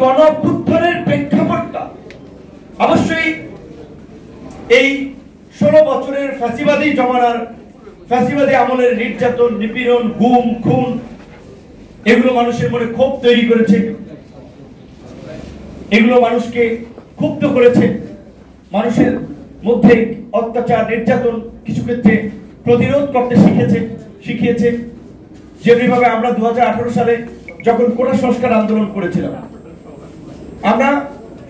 গণ অভ্যুত্থানের প্রেক্ষাপটটা অবশ্যই এই 16 বছরের ফ্যাসিবাদী জমানার ফ্যাসিবাদী আমলের নির্যাতন, নিপীড়ন, গুম, খুন এগুলো মানুষের মনে ক্ষোভ তৈরি করেছে, এগুলো মানুষকে ক্ষুব্ধ করেছে, মানুষের মধ্যে অত্যাচার, নির্যাতন কিছু ক্ষেত্রে প্রতিরোধ করতে শিখিয়েছে। যেভাবে আমরা 2018 সালে যখন কোটা সংস্কার আন্দোলন করেছিলাম, আমরা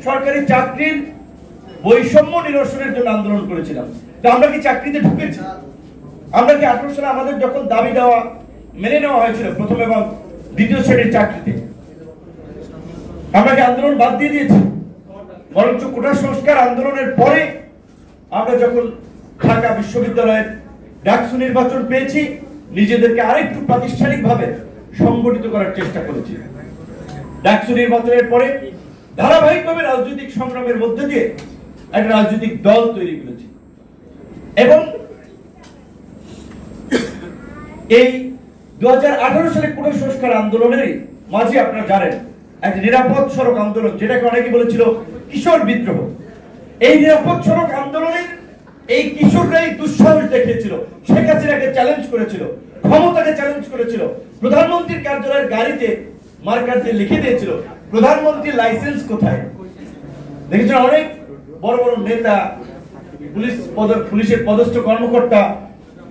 সরকারি চাকরির বৈষম্য নিরসনের জন্য আন্দোলন করেছিলাম। তো আমরা কি চাকরিতে ঢুকেছি? আমরা কি 18 সালে আমাদের যখন দাবি দেওয়া মেনে নেওয়া হয়েছিল প্রথম এবং দ্বিতীয় শ্রেণীর চাকরিতে, আমরা কি আন্দোলন বাদ দিয়ে দিয়েছি? বরঞ্চ কোটা সংস্কার আন্দোলনের পরে আমরা যখন ঢাকা বিশ্ববিদ্যালয়ের ডাকসু নির্বাচন পেয়েছি, নিজেদেরকে আরেকটু প্রাতিষ্ঠানিকভাবে সংগঠিত করার চেষ্টা করেছি। ডাকসু নির্বাচনের পরে ধারাবাহিকভাবে রাজনৈতিক সংগ্রামের মধ্যে দিয়ে একটা রাজনৈতিক দল তৈরি করেছি এবং এই 2018 সালে কোটা সংস্কার আন্দোলনের মাঝে আপনারা জানেন একটা নিরাপদ সড়ক আন্দোলন, যেটাকে অনেকে বলেছিল কিশোর বিদ্রোহ। এই নিরাপদ সড়ক আন্দোলনের এই কিশোররাই দুঃসাহস দেখিয়েছিল, শেখ হাসিনাকে চ্যালেঞ্জ করেছিল, ক্ষমতাকে চ্যালেঞ্জ করেছিল, প্রধানমন্ত্রীর কার্যালয়ের গাড়িতে মার্কার দিয়ে লিখে দিয়েছিল প্রধানমন্ত্রীর লাইসেন্স কোথায়। দেখেছেন অনেক বড় বড় নেতা, পুলিশের পদস্থ কর্মকর্তা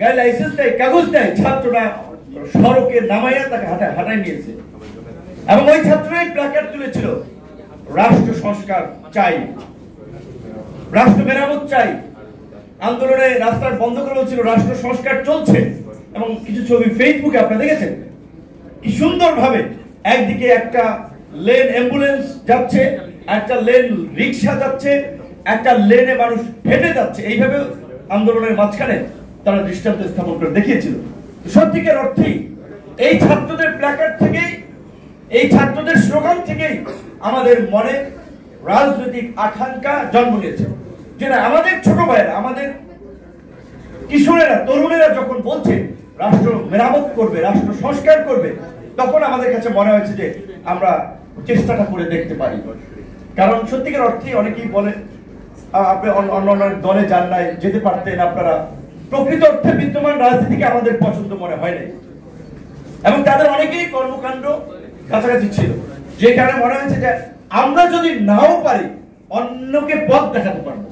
গায়ে লাইসেন্স নেই, কাগজ নেই, ছাত্ররা সড়কে নামাইয়া তাকে হাঁটায় নিয়েছে এবং ওই ছাত্ররাই প্ল্যাকার্ড তুলেছিল রাষ্ট্র সংস্কার চাই, রাষ্ট্র মেরামত চাই। আন্দোলনে রাস্তা বন্ধ করে বলছিল রাষ্ট্র সংস্কার চলছে এবং কিছু ছবি ফেসবুকে আপনারা দেখেছেন কি সুন্দর ভাবে একদিকে একটা লেন অ্যাম্বুলেন্স যাচ্ছে, একটা লেন রিক্সা যাচ্ছে, একটা লেনে মানুষ হেঁটে যাচ্ছে। এইভাবে আন্দোলনের মাঝখানে তারা দৃষ্টান্ত স্থাপন করে দেখিয়েছিল। সত্যিকার অর্থেই এই ছাত্রদের প্ল্যাকার্ড থেকেই, এই ছাত্রদের স্লোগান থেকেই আমাদের মনে রাজনৈতিক আকাঙ্ক্ষা জন্ম নিয়েছে যে না, আমাদের ছোট ভাইয়েরা, আমাদের কিশোরেরা, তরুণেরা যখন বলছে রাষ্ট্র মেরামত করবে, রাষ্ট্র সংস্কার করবে, তখন আমাদের কাছে মনে হয়েছে যে আমরা চেষ্টাটা করে দেখতে পারি। কারণ সত্যিকার অর্থে অনেকেই বলে আপনি অন্য দলে যান নাই, যেতে পারতেন আপনারা। প্রকৃত অর্থে বিদ্যমান রাজনীতিকে আমাদের পছন্দ মনে হয় নাই এবং তাদের অনেকেই কর্মকাণ্ড কাছাকাছি ছিল, যে কারণে মনে হয়েছে যে আমরা যদি নাও পারি অন্যকে পথ দেখাতে পারবো।